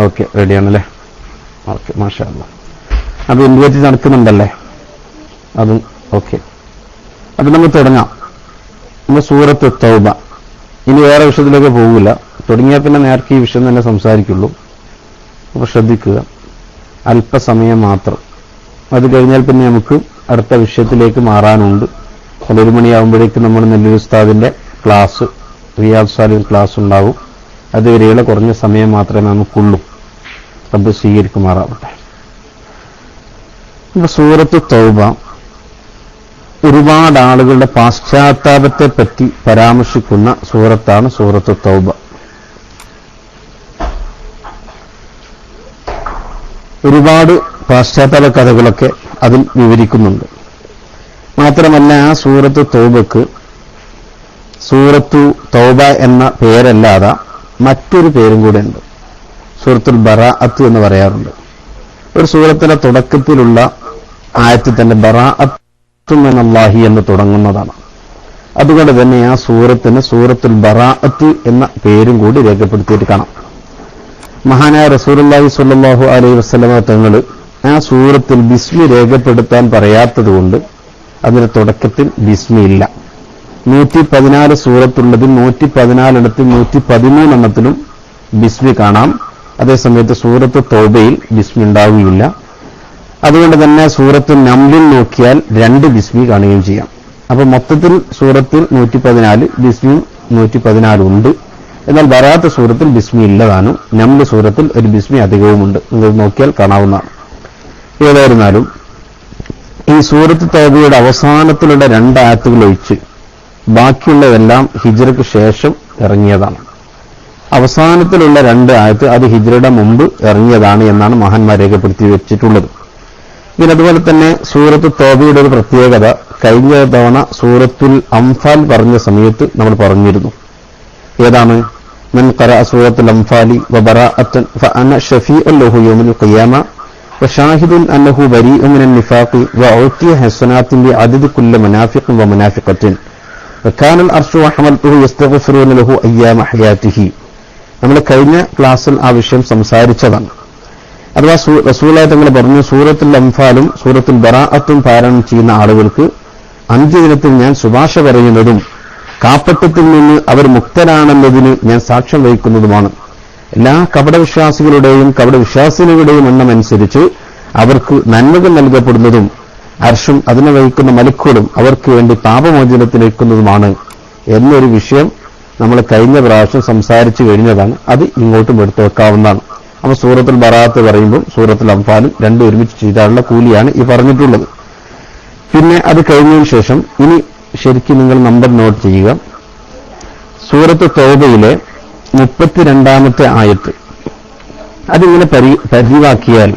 Okay, റെഡിയാണല്ലേ? Okay, മാഷാ അല്ലാഹ്. അപ്പൊ invite നടക്കുന്നുണ്ടല്ലേ? അതും ഓക്കെ. അപ്പൊ നമുക്ക് തുടങ്ങാം. നമ്മൾ സൂറത്ത് തൗബ. ഇനി വേറെ വിഷയത്തിലേക്ക് പോകില്ല. തുടങ്ങിയാൽ പിന്നെ നേരത്തെ ഈ വിഷയം തന്നെ സംസാരിക്കുള്ളൂ. അപ്പൊ ശ്രദ്ധിക്കുക, അല്പസമയം മാത്രം. അത് കഴിഞ്ഞാൽ പിന്നെ നമുക്ക് അടുത്ത വിഷയത്തിലേക്ക് മാറാനുണ്ട്. 1 മണിയാകുമ്പോഴേക്കും നമ്മൾ നെല്ലൂർ ഉസ്താദിന്റെ ക്ലാസ്, റിയാദ് സാലിഹിൻ ക്ലാസ് ഉണ്ടാവും. അതുവരെയുള്ള കുറഞ്ഞ സമയം മാത്രമേ നമുക്കുള്ളൂ. റബ്ബ് സ്വീകരിക്കുമാറാവട്ടെ. ഇപ്പൊ സൂറത്ത് തൗബ ഒരുപാട് ആളുകളുടെ പാശ്ചാത്താപത്തെ പറ്റി പരാമർശിക്കുന്ന സൂറത്താണ് സൂറത്ത് തൗബ. ഒരുപാട് പാശ്ചാത്താപ കഥകളൊക്കെ അതിൽ വിവരിക്കുന്നുണ്ട്. മാത്രമല്ല, ആ സൂറത്ത് തൗബക്ക് സൂറത്തു തൗബ എന്ന പേരല്ലാതെ മറ്റൊരു പേരും കൂടെ ഉണ്ട്. സൂറത്തുൽ ബറാഅത്ത് എന്ന് പറയാറുണ്ട്. ഒരു സൂറത്തിന്റെ തുടക്കത്തിലുള്ള ആയത്തിൽ തന്നെ ബറാഅത്തു മിനല്ലാഹി എന്ന് തുടങ്ങുന്നതാണ്. അതുകൊണ്ട് തന്നെ ആ സൂറത്തിന് സൂറത്തുൽ ബറാഅത്ത് എന്ന പേരും കൂടി രേഖപ്പെടുത്തിയിട്ട് കാണാം. മഹാനായ റസൂലുള്ളാഹി സ്വല്ലല്ലാഹു അലൈഹി വസല്ലമ തങ്ങൾ ആ സൂറത്തിൽ ബിസ്മി രേഖപ്പെടുത്താൻ പറയാത്തതുകൊണ്ട് അതിന്റെ തുടക്കത്തിൽ ബിസ്മി ഇല്ല. 114 സൂറത്തുള്ളതിൽ 114 113 ബിസ്മി കാണാം. അതേസമയത്ത് സൂറത്ത് തൗബയിൽ ബിസ്മി ഉണ്ടാവുകയില്ല. അതുകൊണ്ട് തന്നെ സൂറത്ത് നംലിൽ നോക്കിയാൽ 2 ബിസ്മി കാണുകയും ചെയ്യാം. അപ്പൊ മൊത്തത്തിൽ സൂറത്തിൽ 114 ബിസ്മിയും 114 ഉണ്ട്. എന്നാൽ ബറാഅത്ത് സൂറത്തിൽ ബിസ്മി ഇല്ലതാനും നംല് സൂറത്തിൽ ഒരു ബിസ്മി അധികവുമുണ്ട്. നിങ്ങൾ നോക്കിയാൽ കാണാവുന്നതാണ്. ഏതായിരുന്നാലും ഈ സൂറത്ത് തൗബയുടെ അവസാനത്തിലുള്ള 2 ആയത്തുകൾ ഒഴിച്ച് ബാക്കിയുള്ളതെല്ലാം ഹിജ്റയ്ക്ക് ശേഷം ഇറങ്ങിയതാണ്. അവസാനത്തിലുള്ള 2 ആയത്ത് അത് ഹിജ്റയുടെ മുമ്പ് ഇറങ്ങിയതാണ് എന്നാണ് മഹാന്മാർ രേഖപ്പെടുത്തി വെച്ചിട്ടുള്ളത്. പിന്നെ അതുപോലെ തന്നെ സൂറത്ത് തൗബയുടെ ഒരു പ്രത്യേകത കഴിഞ്ഞ തവണ സൂറത്തുൽ അംഫാൽ പറഞ്ഞ സമയത്ത് നമ്മൾ പറഞ്ഞിരുന്നു. ഏതാണ്? മൻ ഖറഅ സൂറത്തുൽ അംഫാലി വബറാഅത്തൻ ഫഅന ഷഫീഉൻ ലഹു യൗമൽ ഖിയാമ വശാഹിദുൻ അന്നഹു ബരീഉൻ മിനൻ നിഫാഖി വഉതിയ ഹസനാത്തിൻ ബിഅദദി കുല്ലി മുനാഫിഖിൻ വമുനാഫിഖത്തിൻ വകാനൽ അർശു വഹമൽതുഹു യസ്തഗ്ഫിറൂന ലഹു അയ്യാമ ഹയാതിഹി. നമ്മൾ കഴിഞ്ഞ ക്ലാസ്സിൽ ആ വിഷയം സംസാരിച്ചതാണ്. അഥവാ റസൂലുള്ളാഹി തങ്ങൾ പറഞ്ഞു, സൂറത്തുൽ അംഫാലും സൂറത്തുൽ ബറാഅത്തും പാരായണം ചെയ്യുന്ന ആളുകൾക്ക് അന്ത്യദിനത്തിൽ ഞാൻ ശുപാർശ പറയുന്നതും കാപ്പട്യത്തിൽ നിന്ന് അവർ മുക്തരാണെന്നതിന് ഞാൻ സാക്ഷ്യം വഹിക്കുന്നതുമാണ്. എല്ലാ കപടവിശ്വാസികളുടെയും കപടവിശ്വാസികളുടെയും എണ്ണം അനുസരിച്ച് അവർക്ക് നന്മകൾ നൽകപ്പെടുന്നതും അർശും അതിനെ വഹിക്കുന്ന മലക്കുകളും അവർക്ക് വേണ്ടി പാപമോചനത്തിലേക്കുന്നതുമാണ് എന്നൊരു വിഷയം നമ്മൾ കഴിഞ്ഞ പ്രാവശ്യം സംസാരിച്ചു കഴിഞ്ഞതാണ്. അത് ഇങ്ങോട്ടും എടുത്തു വെക്കാവുന്നതാണ്. അപ്പൊ സൂറത്തുൽ ബറാഅത്ത് പറയുമ്പോൾ സൂറത്തുൽ അംഫാലും 2 ഒരുമിച്ച് ചെയ്താലുള്ള കൂലിയാണ് ഈ പറഞ്ഞിട്ടുള്ളത്. പിന്നെ അത് കഴിഞ്ഞതിന് ശേഷം ഇനി ശരിക്കും നിങ്ങൾ നമ്പർ നോട്ട് ചെയ്യുക. സൂറത്ത് തൗബയിലെ 32ാമത്തെ ആയത്ത് അതിങ്ങനെ പരിവാക്കിയാൽ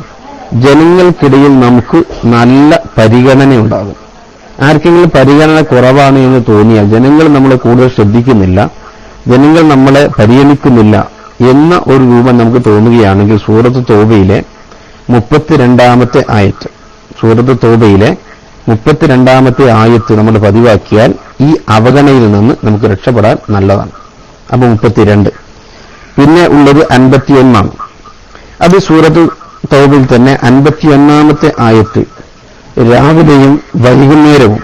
ജനങ്ങൾക്കിടയിൽ നമുക്ക് നല്ല പരിഗണന ഉണ്ടാകും. ആർക്കെങ്കിലും പരിഗണന കുറവാണ് എന്ന് തോന്നിയാൽ, ജനങ്ങൾ നമ്മളെ കൂടുതൽ ശ്രദ്ധിക്കുന്നില്ല, ജനങ്ങൾ നമ്മളെ പരിഗണിക്കുന്നില്ല എന്ന ഒരു രൂപം നമുക്ക് തോന്നുകയാണെങ്കിൽ സൂറത്ത് തൗബയിലെ 32ാമത്തെ ആയത്ത്, സൂറത്ത് തൗബയിലെ 32ാമത്തെ ആയത്ത് നമ്മൾ പതിവാക്കിയാൽ ഈ അവഗണനയിൽ നിന്ന് നമുക്ക് രക്ഷപ്പെടാൻ നല്ലതാണ്. അപ്പൊ 32. പിന്നെ ഉള്ളത് 51. അത് സൂറത്ത് തൗബയിൽ തന്നെ 51ാമത്തെ ആയത്ത് രാവിലെയും വൈകുന്നേരവും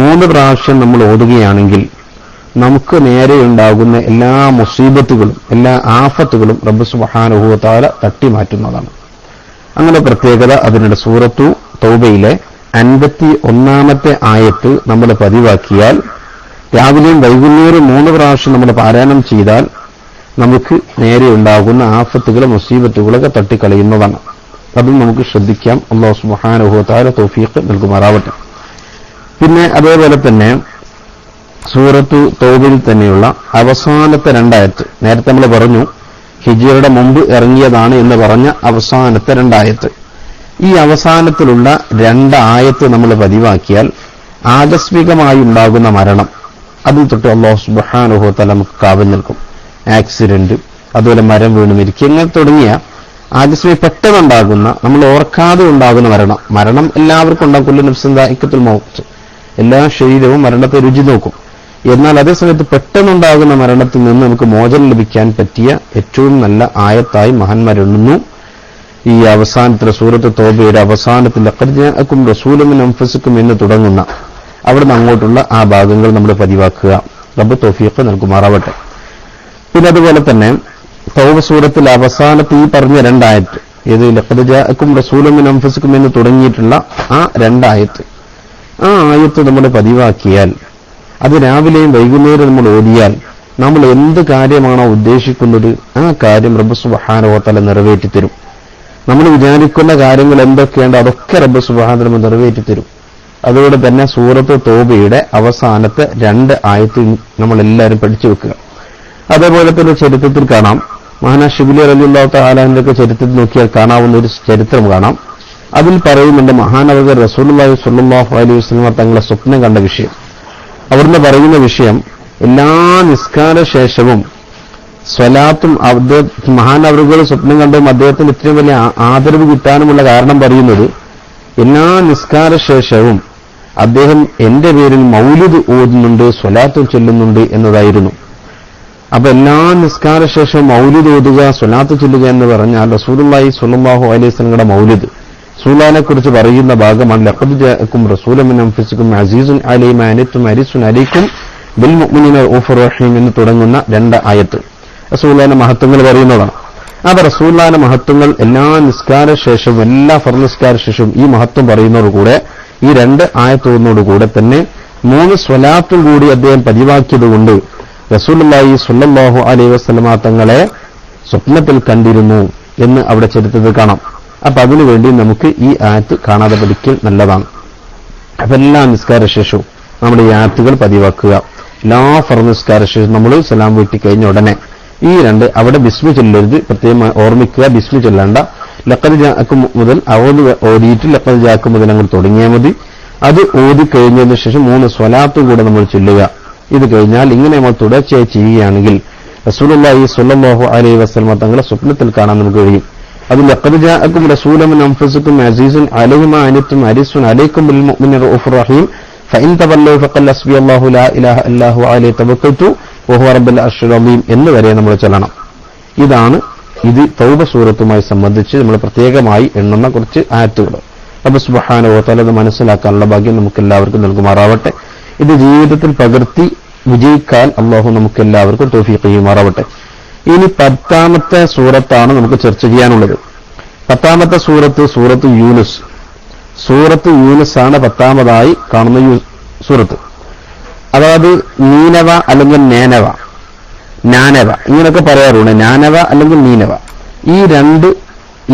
3 പ്രാവശ്യം നമ്മൾ ഓതുകയാണെങ്കിൽ നമുക്ക് നേരെയുണ്ടാകുന്ന എല്ലാ മുസീബത്തുകളും എല്ലാ ആഫത്തുകളും റബ്ബ് സുബ്ഹാനഹു വ തആല തട്ടിമാറ്റുന്നതാണ്. അങ്ങനെ പ്രത്യേകത അതിനുണ്ട്. സൂറത്തു തൗബയിലെ 51ാമത്തെ ആയത്ത് നമ്മൾ പതിവാക്കിയാൽ രാവിലെയും വൈകുന്നേരം 3 പ്രാവശ്യം നമ്മൾ പാരായണം ചെയ്താൽ നമുക്ക് നേരെ ഉണ്ടാകുന്ന ആഫത്തുകളും മുസീബത്തുകളൊക്കെ തട്ടിക്കളയുന്നതാണ്. അതും നമുക്ക് ശ്രദ്ധിക്കാം. അല്ലാഹു സുബ്ഹാനഹു വ തആല തൗഫീഖ് നൽകുമാറാവട്ടെ. പിന്നെ അതേപോലെ തന്നെ സൂറത്തു തൗബയിൽ തന്നെയുള്ള അവസാനത്തെ 2 ആയത്ത്, നേരത്തെ നമ്മൾ പറഞ്ഞു ഹിജ്റയുടെ മുമ്പ് ഇറങ്ങിയതാണ് എന്ന് പറഞ്ഞ അവസാനത്തെ 2 ആയത്ത്, ഈ അവസാനത്തിലുള്ള 2 ആയത്ത് നമ്മൾ പതിവാക്കിയാൽ ആകസ്മികമായി ഉണ്ടാകുന്ന മരണം അതിൽ തൊട്ട് അല്ലാഹു സുബ്ഹാനഹു വ തആല നമുക്ക് കാവൽ നിൽക്കും. ആക്സിഡന്റ്, അതുപോലെ മരം വീണ് മരിക്കുക, ഇങ്ങനെ തുടങ്ങിയ ആകസ്മിക പെട്ടെന്നുണ്ടാകുന്ന നമ്മൾ ഓർക്കാതെ ഉണ്ടാകുന്ന മരണം എല്ലാവർക്കും ഉണ്ടാകും. കുല്ലു നഫ്സിൻ ദാഇഖത്തുൽ മൗത്ത്, എല്ലാ ശരീരവും മരണത്തെ രുചി നോക്കും. എന്നാൽ അതേസമയത്ത് പെട്ടെന്നുണ്ടാകുന്ന മരണത്തിൽ നിന്ന് നമുക്ക് മോചനം ലഭിക്കാൻ പറ്റിയ ഏറ്റവും നല്ല ആയത്തായി മഹാന്മാരെണ്ണുന്നു ഈ അവസാനത്തിലെ സൂറത്ത് തൗബയുടെ അവസാനത്തിൽ ലഖദ് ജാഅക്കും റസൂലും മിൻ അൻഫുസിക്കും എന്ന് തുടങ്ങുന്ന അവിടുന്ന് അങ്ങോട്ടുള്ള ആ ഭാഗങ്ങൾ നമ്മൾ പതിവാക്കുക. റബ്ബ് തൗഫീഖ് നൽകുമാറാവട്ടെ. പിന്നെ അതുപോലെ തന്നെ തൗബ സൂറത്തിൽ അവസാനത്ത് ഈ പറഞ്ഞ രണ്ടായത്ത്, ഏത് ലഖദ് ജാഅക്കും റസൂലും മിൻ അൻഫുസിക്കും എന്ന് തുടങ്ങിയിട്ടുള്ള ആ രണ്ടായത്ത്, ആ ആയത്ത് നമ്മൾ പതിവാക്കിയാൽ, അത് രാവിലെയും വൈകുന്നേരം നമ്മൾ ഓതിയാൽ, നമ്മൾ എന്ത് കാര്യമാണോ ഉദ്ദേശിക്കുന്നത് ആ കാര്യം റബ്ബ് സുബ്ഹാനഹു വ തആല നിറവേറ്റിത്തരും. നമ്മൾ വിചാരിക്കുന്ന കാര്യങ്ങൾ എന്തൊക്കെയുണ്ടോ അതൊക്കെ റബ്ബ് സുബ്ഹാനഹു വ തആല നിറവേറ്റിത്തരും. അതുകൊണ്ട് തന്നെ സൂറത്ത് തൗബയുടെ അവസാനത്തെ രണ്ട് ആയത്ത് നമ്മളെല്ലാവരും പഠിച്ചു വെക്കുക. അതേപോലെ തന്നെ ചരിത്രത്തിൽ കാണാം, മഹാനാ ശിബ്ലി റളിയല്ലാഹു തആലാന്റെ ചരിത്രത്തിൽ നോക്കിയാൽ കാണാവുന്ന ഒരു ചരിത്രം കാണാം. അതിൽ പറയുന്നുണ്ട് മഹാനവർ റസൂലുള്ളാഹി സ്വല്ലല്ലാഹു അലൈഹി വസല്ലം തങ്ങളെ സ്വപ്നം കണ്ട വിഷയം. അവിടുന്ന് പറയുന്ന വിഷയം, എല്ലാ നിസ്കാര ശേഷവും സ്വലാത്തും മഹാനവറുകൾ സ്വപ്നം കണ്ടും അദ്ദേഹത്തിന് ഇത്രയും വലിയ ആദരവ് കിട്ടാനുമുള്ള കാരണം പറയുന്നത്, എല്ലാ നിസ്കാര ശേഷവും അദ്ദേഹം എന്റെ പേരിൽ മൗലിദ് ഓതുന്നുണ്ട്, സ്വലാത്തും ചൊല്ലുന്നുണ്ട് എന്നതായിരുന്നു. അപ്പൊ എല്ലാ നിസ്കാര ശേഷവും മൗലിദ് ഓതുക, സ്വലാത്ത് ചൊല്ലുക എന്ന് പറഞ്ഞാൽ റസൂലുള്ളാഹി സ്വല്ലല്ലാഹു അലൈഹി വസല്ലമയുടെ മൗലിദ്, റസൂലിനെ കുറിച്ച് പറയുന്ന ഭാഗമാണ്. ലഖദ് ജാഅക്കും റസൂലും മിൻ അൻഫുസിക്കും അസീസുൻ അലൈഹി മാ അനിത്തും ഹരീസുൻ അലൈക്കും ബിൽ മുഅ്മിനീന റഊഫുർ റഹീം എന്ന് തുടങ്ങുന്ന രണ്ട് ആയത്ത് റസൂലിന്റെ മഹത്വങ്ങൾ പറയുന്നതാണ്. അപ്പൊ റസൂലിന്റെ മഹത്വങ്ങൾ എല്ലാ നിസ്കാര ശേഷവും, എല്ലാ ഫർദ് നിസ്കാര ശേഷവും ഈ മഹത്വം പറയുന്നതോടുകൂടെ, ഈ രണ്ട് ആയത്തോടുകൂടെ തന്നെ 3 സ്വലാത്തും കൂടി അദ്ദേഹം പതിവാക്കിയതുകൊണ്ട് റസൂലുള്ളാഹി സ്വല്ലല്ലാഹു അലൈഹി വസല്ലമ തങ്ങളെ സ്വപ്നത്തിൽ കണ്ടിരുന്നു എന്ന് അവിടെ ചരിത്രത്തിൽ കാണാം. അപ്പൊ അതിനുവേണ്ടി നമുക്ക് ഈ ആയത്ത് കാണാതെ പഠിക്കൽ നല്ലതാണ്. അപ്പൊ എല്ലാ നിസ്കാര ശേഷവും നമ്മൾ ഈ ആയത്തുകൾ പതിവാക്കുക. എല്ലാ ഫർദ് നിസ്കാര ശേഷം നമ്മൾ സലാം വീട്ടി കഴിഞ്ഞ ഉടനെ ഈ രണ്ട് അവിടെ ബിസ്മി ചൊല്ലരുത്, പ്രത്യേകം ഓർമ്മിക്കുക. ബിസ്മി ചൊല്ലേണ്ട. ലഖദ് ജാഅക്കും മുതൽ ഓതിയിട്ട് ലഖദ് ജാഅക്കും മുതൽ അങ്ങ് തുടങ്ങിയാൽ മതി. അത് ഓതി കഴിഞ്ഞതിന് ശേഷം 3 സ്വലാത്തും കൂടെ നമ്മൾ ചൊല്ലുക. ഇത് കഴിഞ്ഞാൽ ഇങ്ങനെ നമ്മൾ തുടർച്ചയായി ചെയ്യുകയാണെങ്കിൽ റസൂലുള്ളാഹി സ്വല്ലല്ലാഹു അലൈഹി വസല്ലം തങ്ങളെ സ്വപ്നത്തിൽ കാണാൻ നമുക്ക് കഴിയും. അത് ലഖദ് ജാഅക്കും റസൂലും മിൻ അൻഫുസിക്കും അസീസുൻ അലൈഹി മാ അനിത്തും ഹരീസുൻ അലൈക്കും ബിൽ മുഅ്മിനീന റഊഫുർ റഹീം ഫഇൻ തവല്ലൂ ഫഖൽ ഹസ്ബിയല്ലാഹു ലാ ഇലാഹ ഇല്ലാ ഹുവ അലൈഹി തവക്കൽതു വഹുവ റബ്ബുൽ അർശിൽ അളീം എന്ന് വരെ നമ്മൾ ചൊല്ലണം. ഇതാണ് ഇത് തൗബ സൂറത്തുമായി സംബന്ധിച്ച് നമ്മൾ പ്രത്യേകമായി എണ്ണുന്ന കുറച്ച് ആയത്തുകൾ. റബ്ബ് സുബ്ഹാനഹു വ തആല ഇത് മനസ്സിലാക്കാനുള്ള ഭാഗ്യം നമുക്ക് എല്ലാവർക്കും നൽകുമാറാവട്ടെ. ഇത് ജീവിതത്തിൽ പകർത്തി വിജയിക്കാൻ അല്ലാഹു നമുക്ക് എല്ലാവർക്കും തൗഫീഖ് ചെയ്യുമാറാവട്ടെ. ഇനി 10ാമത്തെ സൂറത്താണ് നമുക്ക് ചർച്ച ചെയ്യാനുള്ളത്. 10ാമത്തെ സൂറത്ത് സൂറത്ത് യൂനുസ്. സൂറത്ത് യൂനുസ് ആണ് 10ാമതായി കാണുന്ന സൂറത്ത്. അതായത് നീനവ അല്ലെങ്കിൽ നാനവ ഇങ്ങനെയൊക്കെ പറയാറുണ്ട്. നാനവ അല്ലെങ്കിൽ നീനവ, ഈ രണ്ട്,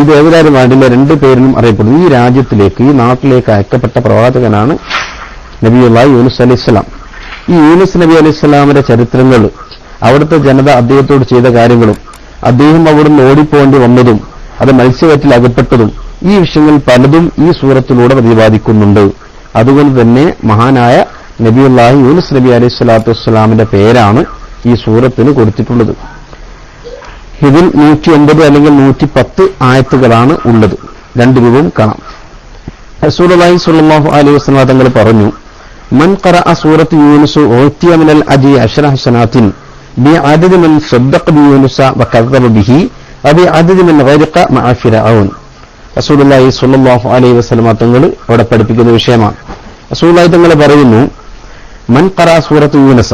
ഇത് ഏതായാലും വേണ്ടില്ല, 2 പേരിലും അറിയപ്പെടുന്നു. ഈ രാജ്യത്തിലേക്ക്, ഈ നാട്ടിലേക്ക് അയക്കപ്പെട്ട പ്രവാചകനാണ് നബിയുള്ളാഹി യൂനുസ് അലൈഹിസ്സലാം. ഈ യൂനുസ് നബി അലൈഹിസ്സലാമിന്റെ ചരിത്രങ്ങൾ, അവിടുത്തെ ജനത അദ്ദേഹത്തോട് ചെയ്ത കാര്യങ്ങളും, അദ്ദേഹം അവിടുന്ന് ഓടിപ്പോണ്ടി വന്നതും, അത് മത്സ്യവറ്റിൽ അകപ്പെട്ടതും, ഈ വിഷയങ്ങൾ പലതും ഈ സൂറത്തിലൂടെ പ്രതിപാദിക്കുന്നുണ്ട്. അതുകൊണ്ട് തന്നെ മഹാനായ നബിയുള്ളാഹി യൂനുസ് നബി അലൈഹി സ്വലാത്തു വസ്സലാമിന്റെ പേരാണ് ഈ സൂറത്തിന് കൊടുത്തിട്ടുള്ളത്. ഇതിൽ 109 അല്ലെങ്കിൽ 110 ആയത്തുകളാണ് ഉള്ളത്. 2 രൂപവും കാണാം. റസൂലുള്ളാഹി സ്വല്ലല്ലാഹു അലൈഹി വസല്ലം തങ്ങൾ പറഞ്ഞു, മൻ ഖറഅ സൂറത്ത് യൂനുസ് ഉഅതിയ മിനൽ അജ്രി 10 ഹസനാത്തിൻ ബിഅദദി മൻ സദ്ദഖ ബിയൂനുസ വകദ്ദബ ബിഹി വബിഅദദി മൻ ഗരിഖ മഅ ഫിർഔൻ. റസൂലുള്ളാഹി സ്വല്ലല്ലാഹു അലൈഹി വസല്ലം തങ്ങൾ അവിടെ പഠിപ്പിക്കുന്ന വിഷയമാണ്. റസൂലുള്ളാഹി തങ്ങൾ പറയുന്നു, മൻ ഖറഅ സൂറത്ത് യൂനുസ,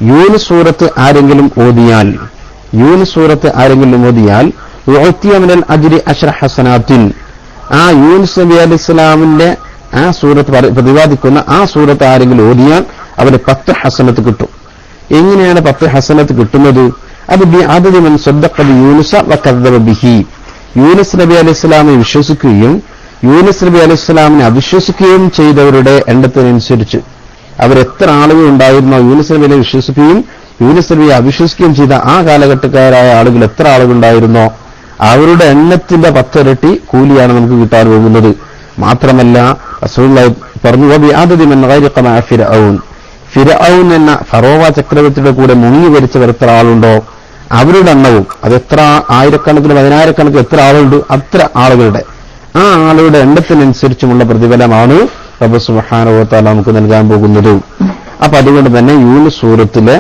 യൂനുസ് സൂറത്ത് ആരെങ്കിലും ഓതിയാൽ, ഉഅതിയ മിനൽ അജ്രി 10 ഹസനാത്തിൻ, ആ യൂനുസ് നബി അലൈഹി സ്വലാമിന്റെ ആ സൂറത്ത് പ്രതിപാദിക്കുന്ന ആ സൂറത്ത് ആരെങ്കിലും ഓതിയാൽ അവന് 10 ഹസനത്ത് കിട്ടും. എങ്ങനെയാണ് 10 ഹസനത്ത് കിട്ടുന്നത്? അത് ബിഅദദി മൻ സദ്ദഖ ബിയൂനുസ വകദ്ദബ ബിഹി, യൂനുസ് നബി അലൈഹി സ്വലാമിനെ വിശ്വസിക്കുകയും യൂനുസ് നബി അലൈഹി സ്വലാമിനെ അവിശ്വസിക്കുകയും ചെയ്തവരുടെ എണ്ണത്തിനനുസരിച്ച് അവരെത്ര ആളുകൾ ഉണ്ടായിരുന്നോ, യൂനുസ് നബിയെ വിശ്വസിക്കുകയും യൂനുസ് നബിയെ അവിശ്വസിക്കുകയും ചെയ്ത ആ കാലഘട്ടക്കാരായ ആളുകൾ എത്ര ആളുകൾ ഉണ്ടായിരുന്നോ അവരുടെ എണ്ണത്തിന്റെ 10 ഇരട്ടി കൂലിയാണ് നമുക്ക് കിട്ടാൻ പോകുന്നത്. മാത്രമല്ല റസൂലുള്ളാഹി പറഞ്ഞു, വബിഅദദി മൻ ഗരിഖ മഅ ഫിർഔൻ, ഫിർഔൻ എന്ന ഫറോവ ചക്രവർത്തിയുടെ കൂടെ മുങ്ങി മരിച്ചവർ എത്ര ആളുണ്ടോ അവരുടെ എണ്ണവും, അതെത്ര ആയിരക്കണക്കിന് 10,000കണക്കിന് എത്ര ആളുണ്ട് അത്ര ആളുകളുടെ ആ ആളുകളുടെ എണ്ണത്തിനനുസരിച്ചുമുള്ള പ്രതിഫലമാണ് റബ്ബ് സുബ്ഹാനഹു വ തആല നമുക്ക് നൽകാൻ പോകുന്നത്. അപ്പൊ അതുകൊണ്ട് തന്നെ യൂനുസ് സൂറത്തിലെ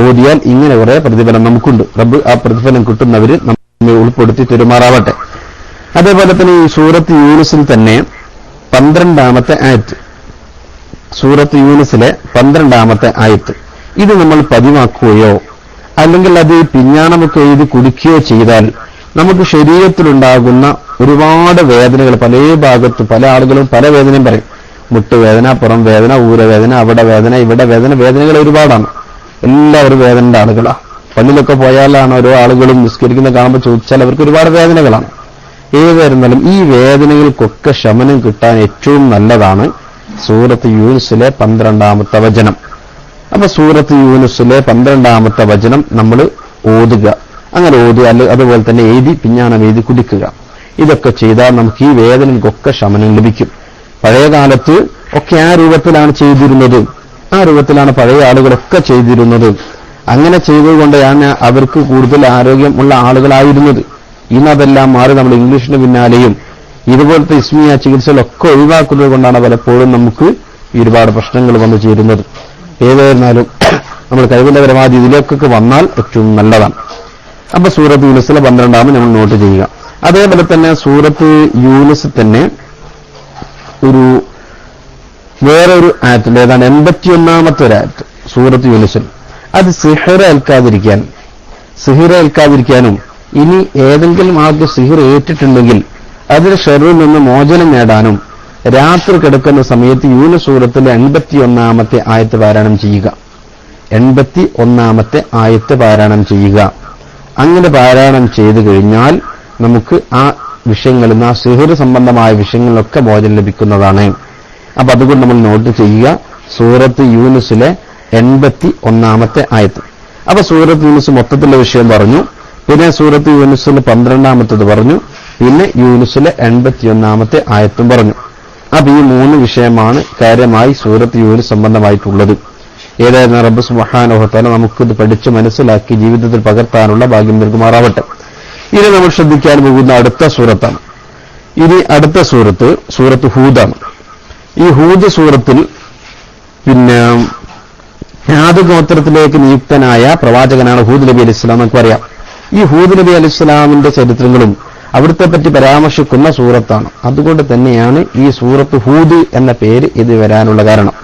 ഓതിയാൽ ഇങ്ങനെ കുറെ പ്രതിഫലം നമുക്കുണ്ട്. റബ്ബ് ആ പ്രതിഫലം കിട്ടുന്നവര് നമ്മെ ഉൾപ്പെടുത്തി പെരുമാറാവട്ടെ. അതേപോലെ തന്നെ ഈ സൂറത്ത് യൂനുസിൽ തന്നെ 12ാമത്തെ ആയത്ത്, സൂറത്ത് യൂനുസിലെ 12ാമത്തെ ആയത്ത്, ഇത് നമ്മൾ പതിവാക്കുകയോ അല്ലെങ്കിൽ അത് പിഞ്ഞാണമൊക്കെ എഴുതി കുടിക്കുകയോ ചെയ്താൽ നമുക്ക് ശരീരത്തിലുണ്ടാകുന്ന ഒരുപാട് വേദനകൾ, പല ഭാഗത്ത് പല ആളുകളും പല വേദനയും പറയും. മുട്ടുവേദന, പുറം വേദന, ഊരവേദന, അവിടെ വേദന, ഇവിടെ വേദന, വേദനകൾ ഒരുപാടാണ്. എല്ലാവരും വേദനയുടെ ആളുകളാണ്. പള്ളിയിലൊക്കെ പോയാലാണ് ഓരോ ആളുകളും നിസ്കരിക്കുന്ന കാണുമ്പോൾ ചോദിച്ചാൽ അവർക്ക് ഒരുപാട് വേദനകളാണ്. ഏതായിരുന്നാലും ഈ വേദനകൾക്കൊക്കെ ശമനം കിട്ടാൻ ഏറ്റവും നല്ലതാണ് സൂറത്ത് യൂനുസിലെ 12ാമത്തെ വചനം. അപ്പൊ സൂറത്ത് യൂനുസിലെ 12ാമത്തെ വചനം നമ്മൾ ഓതുക. അങ്ങനെ ഓതുക, അതുപോലെ തന്നെ എഴുതി പിഞ്ഞാണം എഴുതി കുടിക്കുക. ഇതൊക്കെ ചെയ്താൽ നമുക്ക് ഈ വേദനകൾക്കൊക്കെ ശമനം ലഭിക്കും. പഴയ കാലത്ത് ഒക്കെ ആ രൂപത്തിലാണ് ചെയ്തിരുന്നത്, ആ രൂപത്തിലാണ് പഴയ ആളുകളൊക്കെ ചെയ്തിരുന്നത്. അങ്ങനെ ചെയ്തുകൊണ്ടാണ് അവർക്ക് കൂടുതൽ ആരോഗ്യമുള്ള ആളുകളായിരുന്നത്. ഇന്നതെല്ലാം മാറി നമ്മൾ ഇംഗ്ലീഷിന് പിന്നാലെയും ഇതുപോലത്തെ ഇസ്മിയ ചികിത്സകളൊക്കെ ഒഴിവാക്കുന്നത് കൊണ്ടാണ് പലപ്പോഴും നമുക്ക് ഒരുപാട് പ്രശ്നങ്ങൾ വന്നു ചേരുന്നത്. ഏതായിരുന്നാലും നമ്മൾ കഴിവിന്റെ പരമാവധി ഇതിലേക്കൊക്കെ വന്നാൽ ഏറ്റവും നല്ലതാണ്. അപ്പൊ സൂറത്ത് യൂനുസിലെ 12ാമത് നമ്മൾ നോട്ട് ചെയ്യുക. അതേപോലെ തന്നെ സൂറത്ത് യൂനുസ് തന്നെ വേറൊരു ആയത്തുണ്ട്, ഏതാണ് 81ാമത്തെ ഒരു ആയത്ത് സൂറത്ത് യൂനുസിൽ. അത് സിഹ്ർ ഏൽക്കാതിരിക്കാനും ഇനി ഏതെങ്കിലും ആൾക്ക് സിഹ്ർ ഏറ്റിട്ടുണ്ടെങ്കിൽ അതിന് ഷർറിൽ നിന്ന് മോചനം നേടാനും രാത്രി കിടക്കുന്ന സമയത്ത് യൂനുസ് സൂറത്തിലെ 81ാമത്തെ ആയത്ത് പാരായണം ചെയ്യുക. 81ാമത്തെ ആയത്ത് പാരായണം ചെയ്യുക. അങ്ങനെ പാരായണം ചെയ്തു കഴിഞ്ഞാൽ നമുക്ക് ആ വിഷയങ്ങളിൽ നിന്ന്, ആ സിഹ്ർ സംബന്ധമായ വിഷയങ്ങളിലൊക്കെ മോചനം ലഭിക്കുന്നതാണ്. അപ്പൊ അതുകൊണ്ട് നമ്മൾ നോട്ട് ചെയ്യുക സൂറത്ത് യൂനുസിലെ 81ാമത്തെ ആയത്ത്. അപ്പൊ സൂറത്ത് യൂനുസ് മൊത്തത്തിലുള്ള വിഷയം പറഞ്ഞു, പിന്നെ സൂറത്ത് യൂനുസിലെ 12ാമത്തത് പറഞ്ഞു, പിന്നെ യൂനുസിലെ 81ാമത്തെ ആയത്തും പറഞ്ഞു. അപ്പൊ ഈ 3 വിഷയമാണ് കാര്യമായി സൂറത്ത് യൂനുസ് സംബന്ധമായിട്ടുള്ളത്. ഏതായിരുന്നു റബ്ബ് സുബ്ഹാനഹു വ തആല നമുക്കിത് പഠിച്ച് മനസ്സിലാക്കി ജീവിതത്തിൽ പകർത്താനുള്ള ഭാഗ്യം നൽകുമാറാവട്ടെ. ഇനി നമ്മൾ ശ്രദ്ധിക്കാൻ പോകുന്ന അടുത്ത സൂറത്താണ്. ഇനി അടുത്ത സൂറത്ത് ഹൂദാണ്. ഈ ഹൂദ് സൂറത്തിൽ പിന്നെ ആദ് ഗോത്രത്തിലേക്ക് നിയുക്തനായ പ്രവാചകനാണ് ഹൂദ് നബി അലൈഹി സ്വലാം. നമുക്ക് അറിയാം, ഈ ഹൂദ് നബി അലൈഹി സ്വലാമിന്റെ ചരിത്രങ്ങളും അവിടുത്തെ പറ്റി പരാമർശിക്കുന്ന സൂറത്താണ്. അതുകൊണ്ട് തന്നെയാണ് ഈ സൂറത്ത് ഹൂദ് എന്ന പേര് ഇത് വരാനുള്ള കാരണം.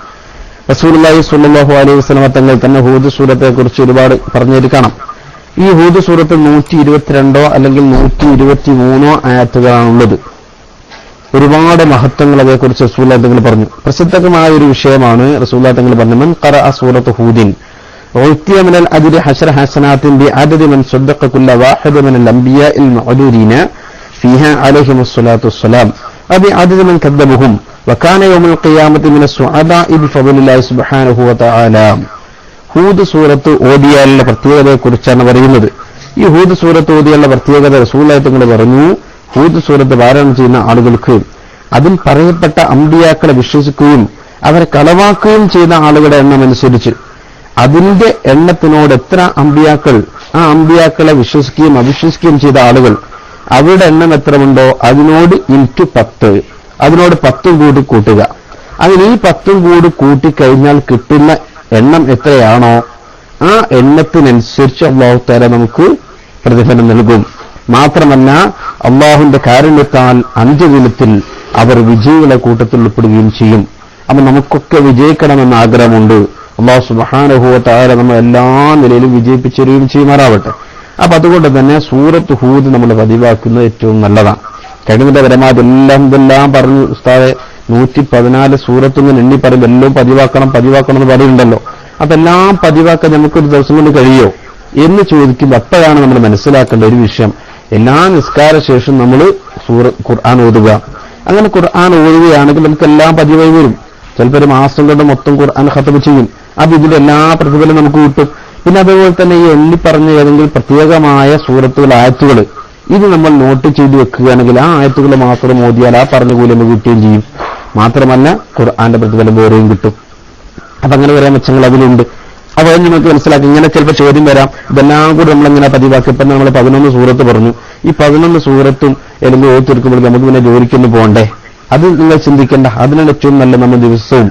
റസൂലുള്ളാഹി സ്വല്ലല്ലാഹു അലൈഹി വസല്ലം തങ്ങൾ തന്നെ ഹൂദ് സൂറത്തെ കുറിച്ച് ഒരുപാട് പറഞ്ഞിരിക്കണം. ഈ ഹൂദ് സൂറത്തിൽ 122 അല്ലെങ്കിൽ 123 ആയത്തുകളാണുള്ളത്. ഒരുപാട് മഹത്വങ്ങൾ അതേക്കുറിച്ച് റസൂലുള്ളാഹി തങ്ങൾ പറഞ്ഞു. പ്രസിദ്ധമായ ഒരു വിഷയമാണ് റസൂലുള്ളാഹി തങ്ങൾ പറഞ്ഞു, മൻ ഖറഅ സൂറത്ത് ഹൂദിൻ ഉഅ്തിയ മിനൽ അജ്രി 10 ഹസനാത്തിൻ ബിഅദദി മൻ സദ്ദഖ കുല്ല വാഹിദ മിനൽ അംബിയാഇൽ മഅദൂദീന ഫീഹാ അലൈഹിമുസ് സ്വലാത്തു വസ്സലാം വബിഅദദി മൻ കദ്ദബഹും വകാന യൗമുൽ ഖിയാമത്തി മിനസ് സുഅദാഇ ബിഫദ്ലില്ലാഹി സുബ്ഹാനഹു വതആല. ഹൂദ് സൂറത്ത് ഓതിയാലുള്ള പ്രത്യേകതയെക്കുറിച്ചാണ് പറയുന്നത്. ഈ ഹൂദ് സൂറത്ത് ഓതിയാലുള്ള പ്രത്യേകത റസൂലുള്ളാഹി തങ്ങൾ പറഞ്ഞു, ഹൂദ് സൂറത്ത് പാരായണം ചെയ്യുന്ന ആളുകൾക്ക് അതിൽ പറയപ്പെട്ട അമ്പിയാക്കളെ വിശ്വസിക്കുകയും അവരെ കളവാക്കുകയും ചെയ്ത ആളുകളുടെ എണ്ണം അനുസരിച്ച് അതിന്റെ എണ്ണത്തിനോട് എത്ര അമ്പിയാക്കൾ, ആ അമ്പിയാക്കളെ വിശ്വസിക്കുകയും അവിശ്വസിക്കുകയും ചെയ്ത ആളുകൾ, അവരുടെ എണ്ണം എത്രമുണ്ടോ അതിനോട് ഇൻറ്റു 10, അതിനോട് 10 കൂടി കൂട്ടുക. അതിന് ഈ 10 കൂടി കൂട്ടിക്കഴിഞ്ഞാൽ കിട്ടുന്ന എണ്ണം എത്രയാണോ ആ എണ്ണത്തിനനുസരിച്ച് അല്ലാഹു തആല നമുക്ക് പ്രതിഫലം നൽകും. മാത്രമല്ല അല്ലാഹുവിന്റെ കാരുണ്യത്താൽ അന്ത്യദിനത്തിൽ അവർ വിജയികളെ കൂട്ടത്തിൽ ഉൾപ്പെടുകയും ചെയ്യും. അപ്പൊ നമുക്കൊക്കെ വിജയിക്കണമെന്ന ആഗ്രഹമുണ്ട്. അല്ലാഹു സുബ്ഹാനഹു വ തആല നമ്മൾ എല്ലാ നിലയിലും വിജയിപ്പിച്ചുതരികയും ചെയ്യുമാറാവട്ടെ. അപ്പൊ അതുകൊണ്ട് തന്നെ സൂറത്ത് ഹൂദ് നമ്മൾ പതിവാക്കുന്നത് ഏറ്റവും നല്ലതാണ്. കഴിഞ്ഞതിന്റെ പരമാവധി എല്ലാം പറഞ്ഞു ഉസ്താദെ, 114 സൂറത്തും എണ്ണി പറയും എല്ലാം പതിവാക്കണം എന്ന് പറയുന്നുണ്ടല്ലോ. അതെല്ലാം പതിവാക്കാൻ നമുക്കൊരു ദിവസം കൊണ്ട് കഴിയോ എന്ന് ചോദിക്കുമ്പോൾ അപ്പോഴാണ് നമ്മൾ മനസ്സിലാക്കേണ്ട ഒരു വിഷയം, എല്ലാ നിസ്കാര ശേഷം നമ്മൾ ഖുർആൻ ഓതുക. അങ്ങനെ ഖുർആൻ ഓതുകയാണെങ്കിൽ നമുക്കെല്ലാം പതിവായി വരും. ചിലപ്പോൾ ഒരു മാസം കൊണ്ട് മൊത്തം ഖുർആൻ ഖത്മ് ചെയ്യും. അപ്പൊ ഇതിന്റെ എല്ലാ പ്രതിഫലം നമുക്ക് കിട്ടും. പിന്നെ അതുപോലെ തന്നെ ഈ എണ്ണി പറഞ്ഞ ഏതെങ്കിലും പ്രത്യേകമായ സൂറത്തുകൾ, ആയത്തുകൾ ഇത് നമ്മൾ നോട്ട് ചെയ്ത് വെക്കുകയാണെങ്കിൽ ആ ആയത്തുകൾ മാത്രം ഓതിയാൽ ആ പറഞ്ഞ കൂലി നമുക്ക് കിട്ടുകയും ചെയ്യും. മാത്രമല്ല ഖുർആന്റെ പ്രതിഫലം വേറെയും കിട്ടും. അപ്പൊ അങ്ങനെ വരാൻ മെച്ചങ്ങൾ അതിലുണ്ട്. അപ്പൊ അത് നമുക്ക് മനസ്സിലാക്കി. ഇങ്ങനെ ചിലപ്പോൾ ചോദ്യം വരാം, ഇതെല്ലാം കൂടി നമ്മളെങ്ങനെ പതിവാക്കി. ഇപ്പം നമ്മൾ 11 സൂറത്ത് പറഞ്ഞു. ഈ 11 സൂറത്തും അല്ലെങ്കിൽ ഓർത്തെടുക്കുമ്പോൾ നമുക്ക് പിന്നെ ജോലിക്കൊന്ന് പോകണ്ടേ? അത് നിങ്ങൾ ചിന്തിക്കേണ്ട. അതിനാണ് ഏറ്റവും നല്ല നമ്മൾ ദിവസവും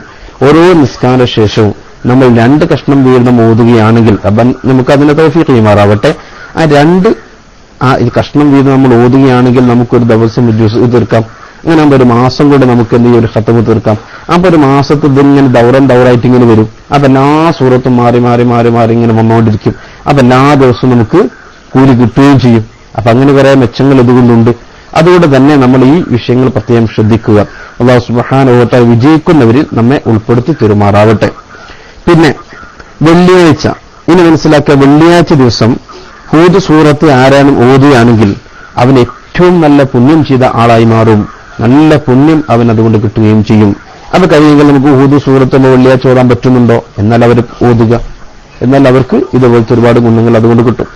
ഓരോ നിസ്കാര ശേഷവും നമ്മൾ 2 കഷ്ണം വീതം ഓതുകയാണെങ്കിൽ റബ്ബൻ നമുക്ക് അതിനെ തൗഫീഖ് ചെയ്യുമാറാവട്ടെ. ഈ കഷ്ണം വീതം നമ്മൾ ഓതുകയാണെങ്കിൽ നമുക്കൊരു ദിവസം ജുസ് തീർക്കാം. അങ്ങനെ ആകുമ്പോൾ ഒരു മാസം കൊണ്ട് നമുക്ക് എന്ത് ചെയ്യും, ഒരു ഖത്തമ് തീർക്കാം. അപ്പൊ ഒരു മാസത്തിൽ ഇതിങ്ങനെ ദൗറായിട്ട് ഇങ്ങനെ വരും. അപ്പൊ എല്ലാ സൂറത്തും മാറി മാറി മാറി മാറി ഇങ്ങനെ വന്നുകൊണ്ടിരിക്കും. അപ്പൊ എല്ലാ ദിവസവും നമുക്ക് കൂലി കിട്ടുകയും ചെയ്യും. അപ്പൊ അങ്ങനെ കുറെ മെച്ചങ്ങൾ ഇതുകൊണ്ടുണ്ട്. അതുകൊണ്ട് തന്നെ നമ്മൾ ഈ വിഷയങ്ങൾ പ്രത്യേകം ശ്രദ്ധിക്കുക. അല്ലാഹു സുബ്ഹാനഹു വ തആല വിജയിക്കുന്നവരിൽ നമ്മെ ഉൾപ്പെടുത്തി പെരുമാറാവട്ടെ. പിന്നെ വെള്ളിയാഴ്ച, ഇനി മനസ്സിലാക്കുക, വെള്ളിയാഴ്ച ദിവസം ഹൂദ് സൂറത്ത് ആരാണ് ഓതുകയാണെങ്കിൽ അവൻ ഏറ്റവും നല്ല പുണ്യം ചെയ്ത ആളായി മാറും. നല്ല പുണ്യം അവൻ അതുകൊണ്ട് കിട്ടുകയും ചെയ്യും. അത് കഴിയുമെങ്കിൽ നമുക്ക് ഹൂദ് സൂറത്ത് വെള്ളിയാഴ്ച ഓതാൻ പറ്റുന്നുണ്ടോ? എന്നാൽ അവർ ഓതുക. എന്നാൽ അവർക്ക് ഇതുപോലത്തെ ഒരുപാട് ഗുണങ്ങൾ അതുകൊണ്ട് കിട്ടും.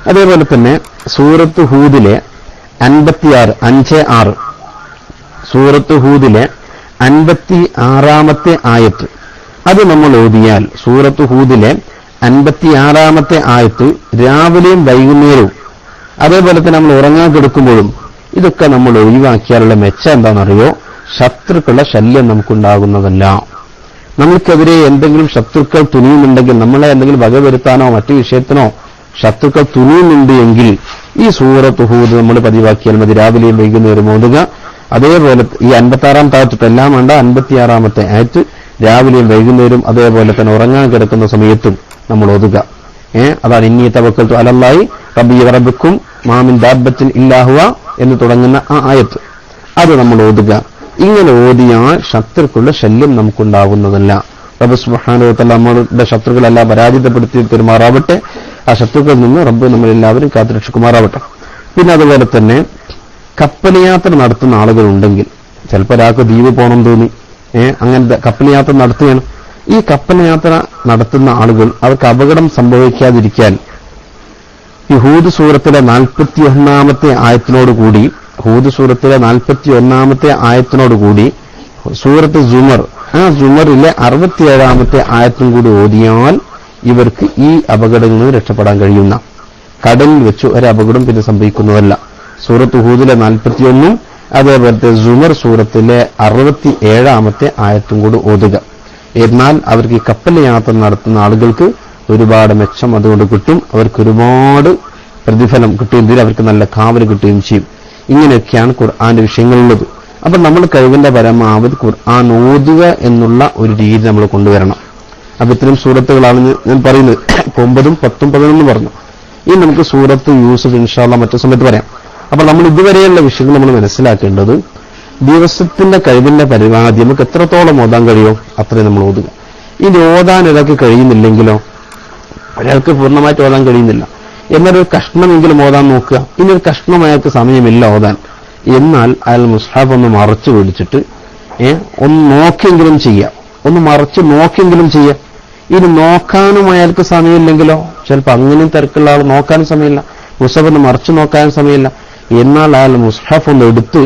അതേപോലെ തന്നെ സൂറത്ത് ഹൂദിലെ 56 സൂറത്ത് ഹൂദിലെ 56-ാമത്തെ ആയത്ത് അത് നമ്മൾ ഓതിയാൽ, സൂറത്ത് ഹൂദിലെ 56-ാമത്തെ ആയത്ത് രാവിലെയും വൈകുന്നേരവും അതേപോലെ തന്നെ നമ്മൾ ഉറങ്ങാൻ കിടക്കുമ്പോഴും ഇതൊക്കെ നമ്മൾ ഒഴിവാക്കിയാലുള്ള മെച്ചം എന്താണെന്നറിയോ? ശത്രുക്കളുടെ ശല്യം നമുക്കുണ്ടാകുന്നതല്ല. നമ്മൾക്കെതിരെ എന്തെങ്കിലും ശത്രുക്കൾ തുനിയുന്നുണ്ടെങ്കിൽ, നമ്മളെ എന്തെങ്കിലും വകവരുത്താനോ മറ്റു വിഷയത്തിനോ ശത്രുക്കൾ തുനിയുന്നുണ്ട് എങ്കിൽ ഈ സൂറത്ത് ഹൂദ് നമ്മൾ പതിവാക്കിയാൽ മതി. രാവിലെയും വൈകുന്നേരം ഓതുക. അതേപോലെ ഈ 56-ാമത്തെ ആയത്ത് എല്ലാം വേണ്ട, 56-ാമത്തെ ആയത്ത് രാവിലെയും വൈകുന്നേരം അതേപോലെ തന്നെ ഉറങ്ങാൻ കിടക്കുന്ന സമയത്തും നമ്മൾ ഓതുക. അതാണ് ഇന്നി തവക്കൽതു അലല്ലാഹി റബ്ബി വറബ്ബുക്കും മാ മിൻ ദാബത്തിൻ ഇല്ലാ ഹുവ എന്ന് തുടങ്ങുന്ന ആ ആയത്ത്, അത് നമ്മൾ ഓതുക. ഇങ്ങനെ ഓതിയാൽ ശത്രുക്കളുടെ ശല്യം നമുക്കുണ്ടാകുന്നതല്ല. റബ്ബ് സുബ്ഹാനഹു വ തആല നമ്മളുടെ ശത്രുക്കളെല്ലാം പരാജിതപ്പെടുത്തി പെരുമാറാവട്ടെ. ആ ശത്രുക്കളിൽ നിന്ന് റബ്ബ് നമ്മളെല്ലാവരും കാത്തുരക്ഷിക്കുമാറാവട്ടെ. പിന്നെ അതുപോലെ തന്നെ കപ്പൽ യാത്ര നടത്തുന്ന ആളുകളുണ്ടെങ്കിൽ, ചിലപ്പോൾ ഒരാൾക്ക് ദ്വീപ് പോകണം തോന്നി, അങ്ങനത്തെ കപ്പൽ യാത്ര നടത്തുകയാണ്. ഈ കപ്പൽ യാത്ര നടത്തുന്ന ആളുകൾ അവർക്ക് അപകടം സംഭവിക്കാതിരിക്കാൻ ഈ ഹൂദ് സൂറത്തിലെ 41-ാമത്തെ ആയത്തിനോടുകൂടി, ഹൂദ് സൂറത്തിലെ 41-ാമത്തെ ആയത്തിനോടുകൂടി സൂറത്ത് സുമർ, ആ സുമറിലെ 67-ാമത്തെ ആയത്തും കൂടി ഓതിയാൽ ഇവർക്ക് ഈ അപകടങ്ങളിൽ നിന്ന് രക്ഷപ്പെടാൻ കഴിയുന്ന, കടലിൽ വെച്ച് ഒരപകടം പിന്നെ സംഭവിക്കുന്നതല്ല. സൂറത്ത് ഹൂദിലെ 41-ഉം അതേപോലത്തെ സുമർ സൂറത്തിലെ 67-ാമത്തെ ആയത്തും കൂടി ഓതുക. എന്നാൽ അവർക്ക് ഈ കപ്പൽ യാത്ര നടത്തുന്ന ആളുകൾക്ക് ഒരുപാട് മെച്ചം അതുകൊണ്ട് കിട്ടും. അവർക്ക് ഒരുപാട് പ്രതിഫലം കിട്ടുകയും ചെയ്യും. അവർക്ക് നല്ല കാവൽ കിട്ടുകയും ചെയ്യും. ഇങ്ങനെയൊക്കെയാണ് ഖുർആന്റെ വിഷയങ്ങളുള്ളത്. അപ്പൊ നമ്മൾ കഴിവിന്റെ പരമാവധി ഖുർആൻ ഓതുക എന്നുള്ള ഒരു രീതി നമ്മൾ കൊണ്ടുവരണം. അപ്പൊ ഇത്തരം സൂറത്തുകളാണ് ഞാൻ പറയുന്നത്. 9, 10, 11 പറഞ്ഞു. ഇനി നമുക്ക് സൂറത്ത് യൂസുഫ് ഇൻഷാ അല്ലാഹ് മറ്റു സമയത്ത് പറയാം. അപ്പൊ നമ്മൾ ഇതുവരെയുള്ള വിഷയങ്ങൾ നമ്മൾ മനസ്സിലാക്കേണ്ടത്, ദിവസത്തിന്റെ കഴിവിന്റെ പരമാവധി നമുക്ക് എത്രത്തോളം ഓതാൻ കഴിയുമോ അത്രയും നമ്മൾ ഓതുക. ഇനി ഓതാൻ ഒരാൾക്ക് കഴിയുന്നില്ലെങ്കിലോ, ഒരാൾക്ക് പൂർണ്ണമായിട്ട് ഓതാൻ കഴിയുന്നില്ല, എന്നൊരു കഷ്ണമെങ്കിലും ഓതാൻ നോക്കുക. ഇനി ഒരു കഷ്ണം അയാൾക്ക് സമയമില്ല ഓതാൻ, എന്നാൽ അയാൾ മുസ്ഹഫ് ഒന്ന് മറച്ചു പിടിച്ചിട്ട് ഒന്ന് നോക്കിയെങ്കിലും ചെയ്യുക. ഒന്ന് മറച്ച് നോക്കിയെങ്കിലും ചെയ്യുക. ഇനി നോക്കാനും അയാൾക്ക് സമയമില്ലെങ്കിലോ, ചിലപ്പോൾ അങ്ങനെയും തിരക്കുള്ള ആൾ നോക്കാനും സമയമില്ല, മുസ്ഹഫ് ഒന്ന് മറച്ചു നോക്കാനും സമയമില്ല, എന്നാൽ അയാൾ മുസ്ഹഫ് ഒന്ന് എടുത്ത്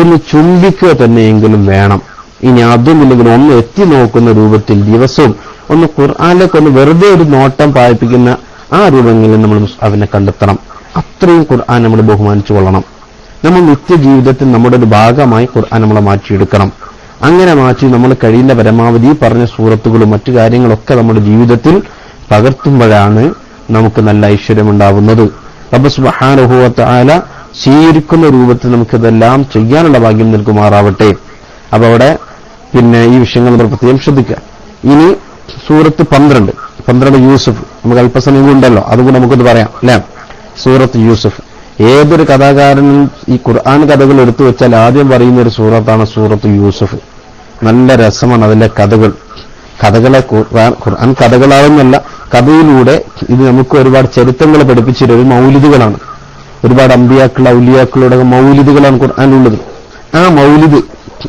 ഒന്ന് ചുംബിക്കുക തന്നെയെങ്കിലും വേണം. ഇനി അതുമില്ലെങ്കിൽ ഒന്ന് എത്തി നോക്കുന്ന രൂപത്തിൽ ദിവസവും ഒന്ന് ഖുർആനിലേക്ക് ഒന്ന് വെറുതെ ഒരു നോട്ടം പായിപ്പിക്കുന്ന ആ രൂപങ്ങളിൽ നമ്മൾ മുസ്ഹഫിനെ കണ്ടെത്തണം. അത്രയും ഖുർആൻ നമ്മൾ ബഹുമാനിച്ചു കൊള്ളണം. നമ്മൾ നിത്യജീവിതത്തിൽ നമ്മുടെ ഒരു ഭാഗമായി ഖുർആൻ നമ്മളെ മാറ്റിയെടുക്കണം. അങ്ങനെ മാറ്റി നമ്മൾ കഴിയുന്ന പരമാവധി പറഞ്ഞ സൂറത്തുകളും മറ്റു കാര്യങ്ങളൊക്കെ നമ്മുടെ ജീവിതത്തിൽ പകർത്തുമ്പോഴാണ് നമുക്ക് നല്ല ഐശ്വര്യമുണ്ടാവുന്നത്. റബ്ബ് സുബ്ഹാനഹു വ തആല സ്വീകരിക്കുന്ന രൂപത്തിൽ നമുക്കിതെല്ലാം ചെയ്യാനുള്ള ഭാഗ്യം നൽകുമാറാവട്ടെ. അപ്പൊ അവിടെ പിന്നെ ഈ വിഷയങ്ങൾ നമ്മൾ പ്രത്യേകം ശ്രദ്ധിക്കുക. ഇനി സൂറത്ത് 12 യൂസുഫ്, നമുക്ക് അല്പസമയം കൊണ്ടല്ലോ, അതുകൊണ്ട് നമുക്കൊന്ന് പറയാം അല്ലെ. സൂറത്ത് യൂസുഫ്, ഏതൊരു കഥാകാരനും ഈ ഖുർആൻ കഥകൾ എടുത്തു വെച്ചാൽ ആദ്യം പറയുന്ന ഒരു സൂറത്താണ് സൂറത്ത് യൂസുഫ്. നല്ല രസമാണ് അതിലെ കഥകളെ ഖുർആൻ കഥകളാവുന്നല്ല, കഥയിലൂടെ ഇത് നമുക്ക് ഒരുപാട് ചരിത്രങ്ങൾ പഠിപ്പിച്ചിട്ട് ഒരു മൗലിദുകളാണ്. ഒരുപാട് അമ്പിയാക്കൾ ഔലിയാക്കളുടെ മൗലിദുകളാണ് ഖുർആനിലുള്ളത്.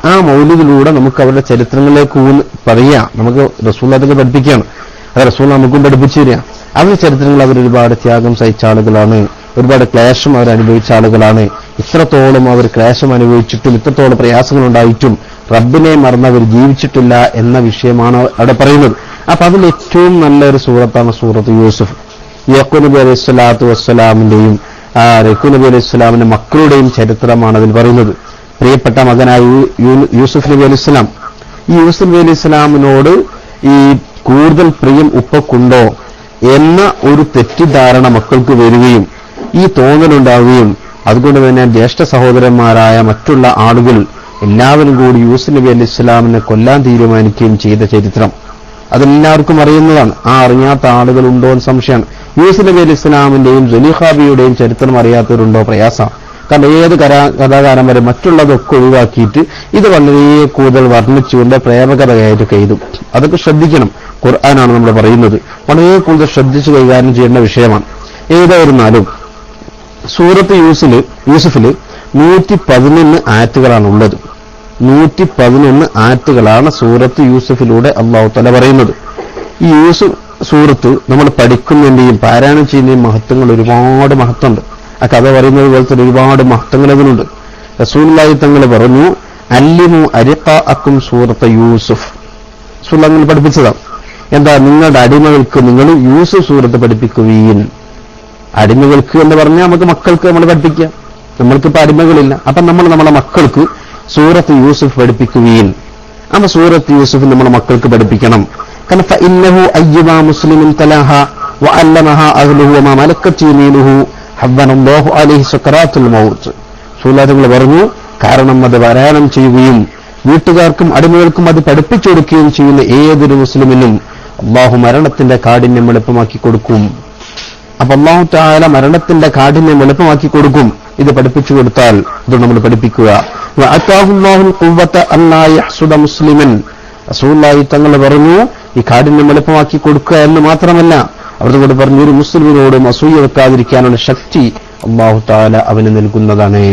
ആ മൗലിദിലൂടെ നമുക്ക് അവരുടെ ചരിത്രങ്ങളിലേക്ക് പറയാം. നമുക്ക് റസൂൽ അതൊക്കെ പഠിപ്പിക്കുകയാണ്. അത് റസൂൽ നമുക്കും പഠിപ്പിച്ചു തരിക. അവരുടെ ചരിത്രങ്ങൾ അവരൊരുപാട് ത്യാഗം സഹിച്ച ആളുകളാണ്, ഒരുപാട് ക്ലേശം അവരനുഭവിച്ച ആളുകളാണ്. ഇത്രത്തോളം അവർ ക്ലേശം അനുഭവിച്ചിട്ടും ഇത്രത്തോളം പ്രയാസങ്ങൾ ഉണ്ടായിട്ടും റബ്ബിനെ മറന്ന് അവർ ജീവിച്ചിട്ടില്ല എന്ന വിഷയമാണ് അവിടെ പറയുന്നത്. അപ്പൊ അതിൽ ഏറ്റവും നല്ലൊരു സൂറത്താണ് സൂറത്ത് യൂസുഫ്. യാക്കൂബ് നബി അലൈഹി സ്വലാത്തു വസ്സലാമിന്റെയും യാക്കൂബ് നബി അലൈഹി സ്വലാമിന്റെ മക്കളുടെയും ചരിത്രമാണ് അതിൽ പറയുന്നത്. പ്രിയപ്പെട്ട മകനായ യൂസുഫ് നബി അലൈഹി സ്വലാം, ഈ യൂസുഫ് നബി അലൈഹി സ്വലാമിനോട് ഈ കൂടുതൽ പ്രിയം ഉപ്പക്കുണ്ടോ എന്ന ഒരു തെറ്റിദ്ധാരണ മക്കൾക്ക് വരികയും ഈ തോന്നലുണ്ടാവുകയും അതുകൊണ്ട് തന്നെ ജ്യേഷ്ഠ സഹോദരന്മാരായ മറ്റുള്ള ആളുകൾ എല്ലാവരും കൂടി യൂസുഫ് നബി അലൈഹി ഇസ്ലാമിനെ കൊല്ലാൻ തീരുമാനിക്കുകയും ചെയ്ത ചരിത്രം അതെല്ലാവർക്കും അറിയുന്നതാണ്. ആ അറിയാത്ത ആളുകളുണ്ടോ എന്ന് സംശയമാണ്. യൂസുഫ് നബി അലൈഹി ഇസ്ലാമിന്റെയും സുലൈഖാബിയുടെയും ചരിത്രം അറിയാത്തവരുണ്ടോ? പ്രയാസം. കാരണം ഏത് കഥാകാരൻ വരെ മറ്റുള്ളതൊക്കെ ഒഴിവാക്കിയിട്ട് ഇത് വളരെ കൂടുതൽ വർണ്ണിച്ചുകൊണ്ട് പ്രേമകഥയായിട്ട് എഴുതും. അതൊക്കെ ശ്രദ്ധിക്കണം. ഖുർആനാണ് നമ്മൾ പറയുന്നത്. വളരെ കൂടുതൽ ശ്രദ്ധിച്ച് കൈകാര്യം ചെയ്യേണ്ട വിഷയമാണ്. ഏതായിരുന്നാലും സൂറത്ത് യൂസുഫില് 111 ആയത്തുകളാണ് ഉള്ളത്. 111 ആയത്തുകളാണ് സൂറത്ത് യൂസുഫിലൂടെ അല്ലാഹു തആല പറയുന്നത്. ഈ യൂസുഫ് സൂറത്ത് നമ്മൾ പഠിക്കുന്നതിന്റെയും പാരായണം ചെയ്യുന്നതിന്റെയും മഹത്വങ്ങൾ ഒരുപാട് മഹത്വമുണ്ട്. ആ കഥ പറയുന്നത് പോലത്തെ ഒരുപാട് മഹത്വങ്ങൾ അതിനുണ്ട്. റസൂലുള്ളാഹി തങ്ങൾ പറഞ്ഞു, അല്ലിമു അരിഖാഅക്കും സൂറത്ത് യൂസുഫ്. റസൂലുള്ളാഹി പഠിപ്പിച്ചതാണ്. എന്താ? നിങ്ങളുടെ അടിമകൾക്ക് നിങ്ങൾ യൂസുഫ് സൂറത്ത് പഠിപ്പിക്കുകയും. അടിമകൾക്ക് എന്ന് പറഞ്ഞാൽ നമുക്ക് മക്കൾക്ക് നമ്മൾ പഠിപ്പിക്കാം. നമ്മൾക്കിപ്പോ അടിമകളില്ല. അപ്പൊ നമ്മൾ നമ്മുടെ മക്കൾക്ക് സൂറത്ത് യൂസുഫ് പഠിപ്പിക്കുകയും. അപ്പൊ സൂറത്ത് യൂസുഫ് നമ്മുടെ മക്കൾക്ക് പഠിപ്പിക്കണം. കാരണം ഫഇന്നഹു അയ്യുമാ മുസ്ലിമിൻ തലാഹ വഅല്ലമഹ അഹ്ലുഹു വമാ മലക്കത് യമീനുഹു ഹബ്ബനല്ലാഹു അലൈഹി സക്കറാത്തുൽ മൗത്ത്. റസൂലുള്ളാഹി പറഞ്ഞു, കാരണം അത് പാരായണം ചെയ്യുകയും വീട്ടുകാർക്കും അടിമകൾക്കും അത് പഠിപ്പിച്ചു കൊടുക്കുകയും ചെയ്യുന്ന ഏതൊരു മുസ്ലിമിനും അല്ലാഹു മരണത്തിന്റെ കാഠിന്യം എളുപ്പമാക്കി കൊടുക്കും. അപ്പൊ അല്ലാഹു തആല മരണത്തിന്റെ കാഠിന്യം എളുപ്പമാക്കി കൊടുക്കും ഇത് പഠിപ്പിച്ചു കൊടുത്താൽ. ഇത് നമ്മൾ പഠിപ്പിക്കുക. വഅതാഹുല്ലാഹുൽ ഖുവ്വത അല്ലാ യഹ്സുദ മുസ്ലിമൻ. റസൂലുള്ളാഹി തങ്ങൾ പറഞ്ഞു, ഈ കാഠിന്യം എളുപ്പമാക്കി കൊടുക്കുക എന്ന് മാത്രമല്ല, അവരോട് പറഞ്ഞു ഒരു മുസ്ലിമിനോടും അസൂയ വെക്കാതിരിക്കാനുള്ള ശക്തി അല്ലാഹു തആല അവന് നൽകുന്നതാണ്.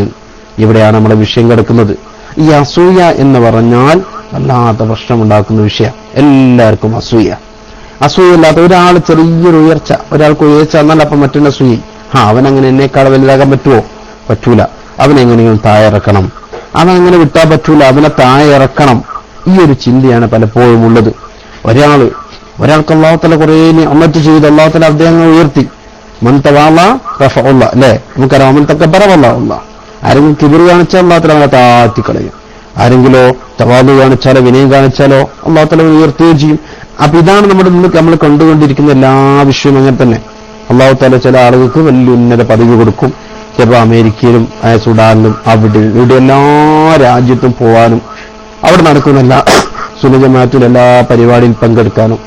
ഇവിടെയാണ് നമ്മുടെ വിഷയം കിടക്കുന്നത്. ഈ അസൂയ എന്ന് പറഞ്ഞാൽ വല്ലാത്ത പ്രശ്നമുണ്ടാക്കുന്ന വിഷയം. എല്ലാവർക്കും അസൂയല്ലാത്ത ഒരാൾ ചെറിയൊരു ഉയർച്ച, ഒരാൾക്ക് ഉയർച്ച എന്നാൽ അപ്പം മറ്റൊരു അസൂയ. അവനങ്ങനെ എന്നേക്കാൾ വലുതാകാൻ പറ്റുമോ? പറ്റൂല. അവനെങ്ങനെയും താഴെ ഇറക്കണം. അവനങ്ങനെ വിട്ടാൻ പറ്റൂല, അവനെ താഴെ ഇറക്കണം. ഈ ഒരു ചിന്തയാണ് പലപ്പോഴും ഉള്ളത്. ഒരാൾക്ക് അല്ലാഹു തആല കുറേ അമറ്റ് ചെയ്ത് അല്ലാഹു തആല അദ്ദേഹം ഉയർത്തി. മൻ തവാള റഫഅല്ല, അല്ലേ? നമുക്കറിയാം. മൻ തകബ്ബറ വല്ലാഹു. ആരെങ്കിലും കിബിർ കാണിച്ചാൽ അല്ലാഹു തആല അവനെ താഴ്ത്തിക്കളയും. ആരെങ്കിലോ തവാളു കാണിച്ചാലോ വിനയം കാണിച്ചാലോ അല്ലാഹു തആല ഉയർത്തുകയും ചെയ്യും. അപ്പൊ ഇതാണ് നമ്മൾ കണ്ടുകൊണ്ടിരിക്കുന്ന എല്ലാ വിഷയവും. അങ്ങനെ തന്നെ അല്ലാഹു തആല ചില ആളുകൾക്ക് വലിയ ഉന്നത പദവി കൊടുക്കും. ചിലപ്പോൾ അമേരിക്കയിലും സുഡാനിലും ഇവിടെ എല്ലാ രാജ്യത്തും പോകാനും അവിടെ നടക്കുന്ന എല്ലാ സുന്നജമാഅത്തും എല്ലാ പരിപാടിയിൽ പങ്കെടുക്കാനും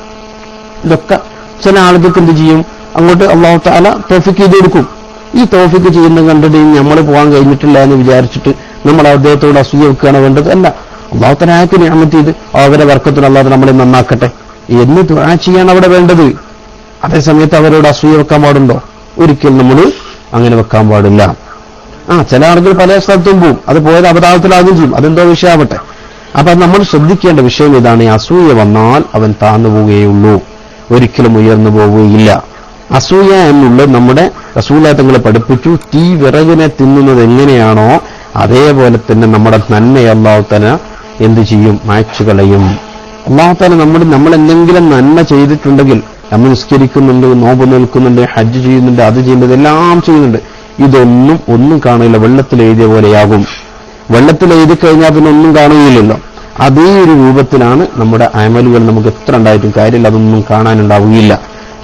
ഇതൊക്കെ ചില ആളുകൾക്ക് എന്ത് ചെയ്യും? അങ്ങോട്ട് അല്ലാഹു തആല തൗഫീഖ് ചെയ്ത് കൊടുക്കും. ഈ തൗഫീഖ് ചെയ്യുന്നത് കണ്ടിട്ട് നമ്മൾ പോകാൻ കഴിഞ്ഞിട്ടില്ല എന്ന് വിചാരിച്ചിട്ട് നമ്മൾ അദ്ദേഹത്തോട് അസൂയ വെക്കുകയാണ് വേണ്ടത്. അല്ല, അല്ലാഹു തആല ആയത്ത് നിഅമത്ത് ചെയ്ത് അവരെ ബർക്കത്തിന് അല്ലാഹു നമ്മളെ നന്നാക്കട്ടെ എന്ന് ദുആ ചെയ്യാണ് അവിടെ വേണ്ടത്. അതേസമയത്ത് അവരോട് അസൂയ വെക്കാൻ പാടുണ്ടോ? ഒരിക്കലും നമ്മൾ അങ്ങനെ വെക്കാൻ പാടില്ല. ചില ആളുകൾ പല സ്ഥലത്തും പോവും. അത് പോയത് അബദ്ധത്തിലാകുകയും ചെയ്യും. അതെന്തോ വിഷയമാവട്ടെ. അപ്പൊ നമ്മൾ ശ്രദ്ധിക്കേണ്ട വിഷയം ഇതാണ്. ഈ അസൂയ വന്നാൽ അവൻ താഴ്ന്നു പോവുകയുള്ളൂ, ഒരിക്കലും ഉയർന്നു പോവുകയില്ല. അസൂയ എന്നുള്ളത് നമ്മുടെ റസൂലുള്ളാഹി തങ്ങൾ പഠിപ്പിച്ചു. തീ വിറകിനെ തിന്നുന്നത് എങ്ങനെയാണോ അതേപോലെ തന്നെ നമ്മുടെ നന്മയെ അല്ലാഹു തആല എന്ത് ചെയ്യും? മായ്ച്ചു കളയും. അല്ലാഹു തആല നമ്മൾ എന്തെങ്കിലും നന്മ ചെയ്തിട്ടുണ്ടെങ്കിൽ, നമ്മൾ നിസ്കരിക്കുന്നുണ്ട്, നോമ്പ് നിൽക്കുന്നുണ്ട്, ഹജ്ജ് ചെയ്യുന്നുണ്ട്, അത് ചെയ്യുന്നുണ്ട്, എല്ലാം ചെയ്യുന്നുണ്ട്, ഒന്നും കാണില്ല. വെള്ളത്തിൽ എഴുതിയ പോലെയാകും. വെള്ളത്തിൽ എഴുതി കഴിഞ്ഞാൽ പിന്നെ ഒന്നും കാണുകയില്ലല്ലോ. അതേ ഒരു രൂപത്തിലാണ് നമ്മുടെ അമലുകൾ. നമുക്ക് എത്ര ഉണ്ടായിട്ടും കാര്യമില്ല, അതൊന്നും കാണാനുണ്ടാവുകയില്ല.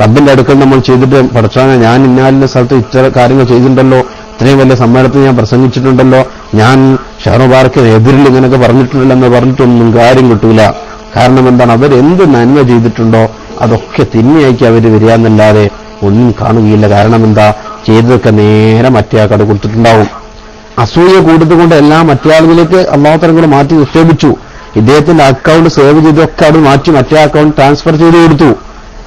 റബ്ബിന്റെ അടുക്കൽ നമ്മൾ ചെയ്തിട്ട് പഠിച്ചാൽ ഞാൻ ഇന്നാലിന്റെ സ്ഥലത്ത് ഇത്ര കാര്യങ്ങൾ ചെയ്തിട്ടുണ്ടല്ലോ, ഇത്രയും വലിയ സമ്മേളനത്തിൽ ഞാൻ പ്രസംഗിച്ചിട്ടുണ്ടല്ലോ, ഞാൻ ഷഹറുബാർക്കിന് എതിരിൽ ഇങ്ങനെയൊക്കെ പറഞ്ഞിട്ടുണ്ടല്ലോ എന്ന് പറഞ്ഞിട്ടൊന്നും കാര്യം കിട്ടൂല. കാരണം എന്താണ്? അവരെന്ത് നന്മ ചെയ്തിട്ടുണ്ടോ അതൊക്കെ തിന്മയാക്കി അവർ വരികയെന്നല്ലാതെ ഒന്നും കാണുകയില്ല. കാരണം എന്താ? ചെയ്തതൊക്കെ നേരെ മറ്റേ ആൾക്കാട് കൊടുത്തിട്ടുണ്ടാവും. അസൂയ കൂടുതലുകൊണ്ട് എല്ലാം മറ്റേ ആളുകളിലേക്ക് അല്ലാഹു തആല കൂടെ മാറ്റി നിക്ഷേപിച്ചു. ഇദ്ദേഹത്തിന്റെ അക്കൗണ്ട് സേവ് ചെയ്തൊക്കെ അത് മാറ്റി മറ്റേ അക്കൗണ്ട് ട്രാൻസ്ഫർ ചെയ്ത് കൊടുത്തു.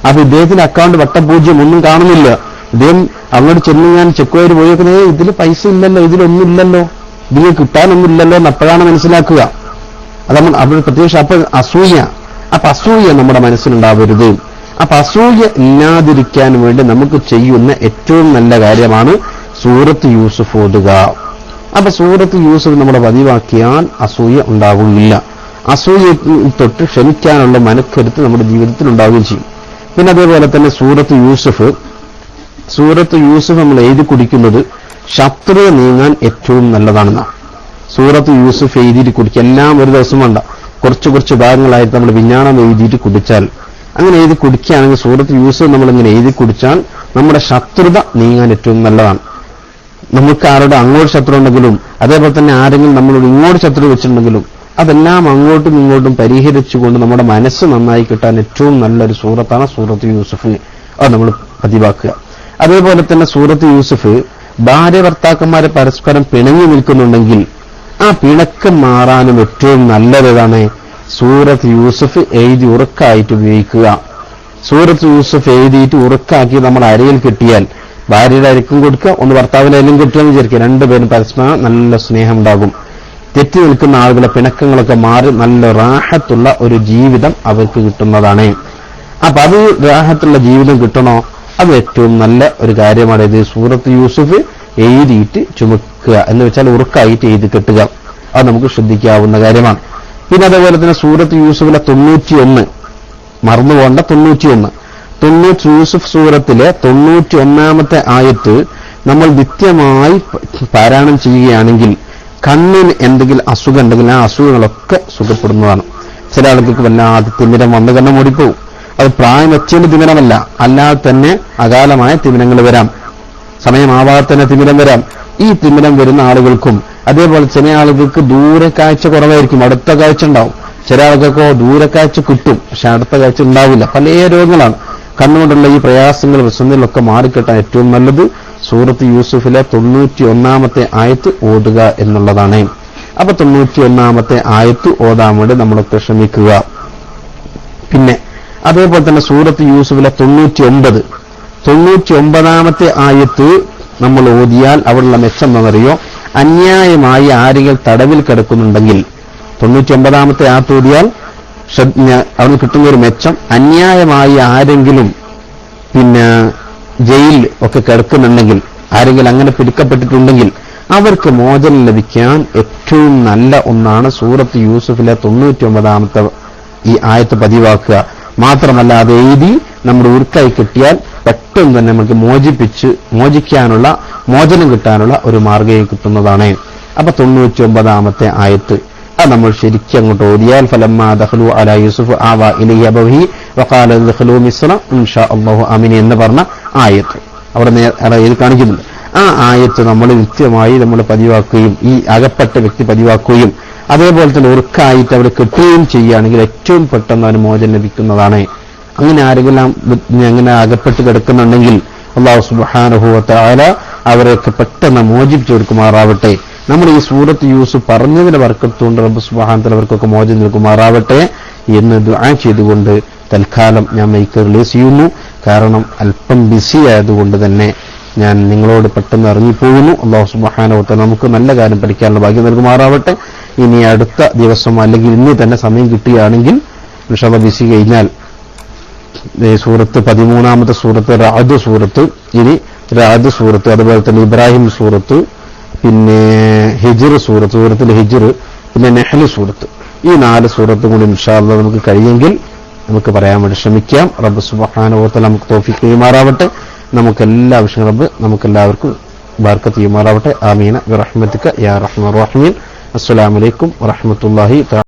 അപ്പൊ ഇദ്ദേഹത്തിന്റെ അക്കൗണ്ട് വട്ടപൂജ്യം, ഒന്നും കാണുന്നില്ല. ഇദ്ദേഹം അങ്ങോട്ട് ചെന്ന് ഞാൻ ചെക്ക് വഴി പോയേക്കുന്നത് ഇതിൽ പൈസ ഇല്ലല്ലോ, ഇതിലൊന്നും ഇല്ലല്ലോ, ഇതിൽ കിട്ടാനൊന്നുമില്ലല്ലോ എന്ന് അപ്പോഴാണ് മനസ്സിലാക്കുക. അതാണ് അവിടെ പ്രത്യേകിച്ച്. അപ്പൊ അസൂയ നമ്മുടെ മനസ്സിലുണ്ടാവരുത്. അപ്പൊ അസൂയ ഇല്ലാതിരിക്കാൻ വേണ്ടി നമുക്ക് ചെയ്യുന്ന ഏറ്റവും നല്ല കാര്യമാണ് സൂറത്ത് യൂസുഫ് ഓതുക. അപ്പൊ സൂറത്ത് യൂസുഫ് നമ്മുടെ പതിവാക്കിയാൽ അസൂയ ഉണ്ടാവുകയില്ല. അസൂയ തൊട്ട് ക്ഷമിക്കാനുള്ള മനക്കരുത്ത് നമ്മുടെ ജീവിതത്തിൽ ഉണ്ടാവുകയും ചെയ്യും. പിന്നെ അതേപോലെ തന്നെ സൂറത്ത് യൂസുഫ് നമ്മൾ എഴുതി കുടിക്കുന്നത് ശത്രുത നീങ്ങാൻ ഏറ്റവും നല്ലതാണെന്നാണ്. സൂറത്ത് യൂസുഫ് എഴുതിയിട്ട് കുടിക്കുക. എല്ലാം ഒരു ദിവസം വേണ്ട, കുറച്ച് ഭാഗങ്ങളായിട്ട് നമ്മൾ വിജ്ഞാനം എഴുതിയിട്ട് കുടിച്ചാൽ അങ്ങനെ എഴുതി കുടിക്കുകയാണെങ്കിൽ സൂറത്ത് യൂസുഫ് നമ്മളിങ്ങനെ എഴുതി കുടിച്ചാൽ നമ്മുടെ ശത്രുത നീങ്ങാൻ ഏറ്റവും നല്ലതാണ്. നമുക്ക് ആരോട് അങ്ങോട്ട് ശത്രു ഉണ്ടെങ്കിലും അതേപോലെ തന്നെ ആരെങ്കിലും നമ്മളോട് ഇങ്ങോട്ട് ശത്രു വെച്ചിട്ടുണ്ടെങ്കിലും അതെല്ലാം അങ്ങോട്ടും ഇങ്ങോട്ടും പരിഹരിച്ചുകൊണ്ട് നമ്മുടെ മനസ്സ് നന്നായി കിട്ടാൻ ഏറ്റവും നല്ലൊരു സൂറത്താണ് സൂറത്ത് യൂസുഫ്. അത് നമ്മൾ പതിവാക്കുക. അതേപോലെ തന്നെ സൂറത്ത് യൂസുഫ് ഭാര്യ ഭർത്താക്കന്മാരെ പരസ്പരം പിണങ്ങി നിൽക്കുന്നുണ്ടെങ്കിൽ ആ പിണക്കം മാറാനും ഏറ്റവും നല്ലതാണ് സൂറത്ത് യൂസുഫ് എഴുതി ഉറക്കായിട്ട് ഉപയോഗിക്കുക. സൂറത്ത് യൂസുഫ് എഴുതിയിട്ട് ഉറക്കാക്കി നമ്മൾ അരയിൽ കിട്ടിയാൽ ഭാര്യയുടെ അരിക്കും കൊടുക്കുക, ഒന്ന് ഭർത്താവിന്റെ അരിലും കിട്ടുകയെന്ന് വിചാരിക്കുക. രണ്ടുപേരും പരസ്പരം നല്ല സ്നേഹം ഉണ്ടാകും. തെറ്റി നിൽക്കുന്ന ആളുകളെ പിണക്കങ്ങളൊക്കെ മാറി നല്ല റാഹത്തുള്ള ഒരു ജീവിതം അവർക്ക് കിട്ടുന്നതാണ്. അപ്പൊ അത് റാഹത്തുള്ള ജീവിതം കിട്ടണോ, അത് ഏറ്റവും നല്ല ഒരു കാര്യമാണ്. ഇത് സൂറത്ത് യൂസുഫ് എഴുതിയിട്ട് ചുമക്കുക എന്ന് വെച്ചാൽ ഉറക്കായിട്ട് എഴുതി കെട്ടുക. അത് നമുക്ക് ശ്രദ്ധിക്കാവുന്ന കാര്യമാണ്. പിന്നെ അതേപോലെ തന്നെ സൂറത്ത് യൂസുഫിലെ 91 മറന്നുപോകേണ്ട 91 യൂസുഫ് സൂറത്തിലെ 91ാമത്തെ ആയത്ത് നമ്മൾ നിത്യമായി പാരായണം ചെയ്യുകയാണെങ്കിൽ കണ്ണിന് എന്തെങ്കിലും അസുഖം ഉണ്ടെങ്കിൽ ആ അസുഖങ്ങളൊക്കെ സുഖപ്പെടുന്നതാണ്. ചില ആളുകൾക്ക് വല്ലാതെ തിമിരം വന്ന് കണ്ണ് മൂടിപ്പോവും. അത് പ്രായം വെച്ചതിന്റെ തിമിരമല്ല, അല്ലാതെ തന്നെ അകാലമായ തിമിരങ്ങൾ വരാം, സമയമാവാതെ തന്നെ തിമിരം വരാം. ഈ തിമിരം വരുന്ന ആളുകൾക്കും അതേപോലെ ചില ആളുകൾക്ക് ദൂരക്കാഴ്ച കുറവായിരിക്കും, അടുത്ത കാഴ്ച ഉണ്ടാവും. ചില ആളുകൾക്കോ ദൂരക്കാഴ്ച കിട്ടും, പക്ഷെ അടുത്ത കാഴ്ച ഉണ്ടാവില്ല. പല രോഗങ്ങളാണ്. കണ്ണുകൊണ്ടുള്ള ഈ പ്രയാസങ്ങൾ വിഷമങ്ങളൊക്കെ മാറിക്കിട്ടാൻ ഏറ്റവും നല്ലത് സൂറത്ത് യൂസുഫിലെ 91ാമത്തെ ആയത്ത് ഓതുക എന്നുള്ളതാണ്. അപ്പൊ 91ാമത്തെ ആയത്ത് ഓതാൻ വേണ്ടി നമ്മളൊക്കെ ശ്രമിക്കുക. പിന്നെ അതേപോലെ തന്നെ സൂറത്ത് യൂസുഫിലെ 99ാമത്തെ ആയത്ത് നമ്മൾ ഓതിയാൽ അവിടെയുള്ള മെച്ചം എന്നറിയോ, അന്യായമായി ആരെങ്കിലും തടവിൽ കിടക്കുന്നുണ്ടെങ്കിൽ 99ാമത്തെ ആയത്ത് ഓതിയാൽ അവിടെ കിട്ടുന്ന ഒരു മെച്ചം, അന്യായമായി ആരെങ്കിലും പിന്നെ ജയിലിൽ ഒക്കെ കിടക്കുന്നുണ്ടെങ്കിൽ, ആരെങ്കിലും അങ്ങനെ പിടിക്കപ്പെട്ടിട്ടുണ്ടെങ്കിൽ അവർക്ക് മോചനം ലഭിക്കാൻ ഏറ്റവും നല്ല ഒന്നാണ് സൂറത്ത് യൂസുഫിലെ 99ാമത്തെ ഈ ആയത്ത് പതിവാക്കുക. മാത്രമല്ല അത് എഴുതി നമ്മുടെ ഉരുക്കായി കിട്ടിയാൽ പെട്ടെന്ന് തന്നെ നമുക്ക് മോചിക്കാനുള്ള മോചനം കിട്ടാനുള്ള ഒരു മാർഗ്ഗം കിട്ടുന്നതാണ്. അപ്പൊ 99ാമത്തെ ആയത്ത് അത് നമ്മൾ ശരിക്കും അങ്ങോട്ട് ഓതിയാൽ ഫലമ്മാ ദഖലു അലാ യൂസുഫ് ആവാ ഇലൈഹി അബവഹി വഖാല ദഖലു മിസ്റ ഇൻഷാ അല്ലാഹു ആമീൻ എന്ന് പറഞ്ഞ ആയത്ത് അവിടെ ഇത് കാണിക്കുന്നുണ്ട്. ആ ആയത്ത് നമ്മൾ നിത്യമായി നമ്മൾ പതിവാക്കുകയും ഈ അകപ്പെട്ട വ്യക്തി പതിവാക്കുകയും അതേപോലെ തന്നെ ഉറക്കായിട്ട് അവിടെ കെട്ടുകയും ചെയ്യുകയാണെങ്കിൽ ഏറ്റവും പെട്ടെന്ന് അതിന് മോചനം ലഭിക്കുന്നതാണ്. അങ്ങനെ ആരെങ്കിലും അങ്ങനെ അകപ്പെട്ട് കിടക്കുന്നുണ്ടെങ്കിൽ അല്ലാഹു സുബ്ഹാനഹു വ തആല അവരെയൊക്കെ പെട്ടെന്ന് മോചിപ്പിച്ചു കൊടുക്കുമാറാവട്ടെ. നമ്മൾ ഈ സൂറത്ത് യൂസുഫ് പറഞ്ഞതിന്റെ ബർക്കത്തുകൊണ്ട് റബ്ബ് സുബ്ഹാനഹു വ തആല അവർക്കൊക്കെ മോചനം നൽകുമാറാവട്ടെ എന്ന് ദുആ ചെയ്തുകൊണ്ട് തൽക്കാലം ഞാൻ മൈക്ക് റിലീസ് ചെയ്യുന്നു. കാരണം അല്പം ബിസി ആയതുകൊണ്ട് തന്നെ ഞാൻ നിങ്ങളോട് പെട്ടെന്ന് ഇറങ്ങിപ്പോകുന്നു. അല്ലാഹു സുബ്ഹാനഹു വ തആല നമുക്ക് നല്ല കാര്യം പഠിക്കാനുള്ള ഭാഗ്യം നൽകുമാറാവട്ടെ. ഇനി അടുത്ത ദിവസം അല്ലെങ്കിൽ ഇന്ന് തന്നെ സമയം കിട്ടുകയാണെങ്കിൽ ഇൻഷാ അല്ലാഹ് ബിസി കഴിഞ്ഞാൽ സൂറത്ത് 13ാമത്തെ സൂറത്ത് റഅദ് സൂറത്ത്, ഇനി റഅദ് സൂറത്ത്, അതുപോലെ തന്നെ ഇബ്രാഹിം സൂറത്ത്, പിന്നെ ഹിജ്ർ സൂറത്ത്, സൂറത്തിൽ ഹിജ്ർ, പിന്നെ നഹ്ൽ സൂറത്ത്, ഈ 4 സൂറത്തും കൂടി ഇൻഷാ അല്ലാഹ് നമുക്ക് കഴിയെങ്കിൽ നമുക്ക് പറയാൻ വേണ്ടി ശ്രമിക്കാം. റബ്ബ് സുബ്ഹാനഹു വ തആല നമുക്ക് തൗഫീഖ് ചെയ്യുമാറാവട്ടെ. നമുക്കെല്ലാ വിഷയം റബ്ബ് നമുക്കെല്ലാവർക്കും ബർക്കത്ത് ചെയ്യുമാറാവട്ടെ. ആമീന ബിറഹ്മതിക യാ റഹ്മാൻ റഹീം. അസ്സലാമു അലൈക്കും വറഹ്മത്തുള്ളാഹി തആല.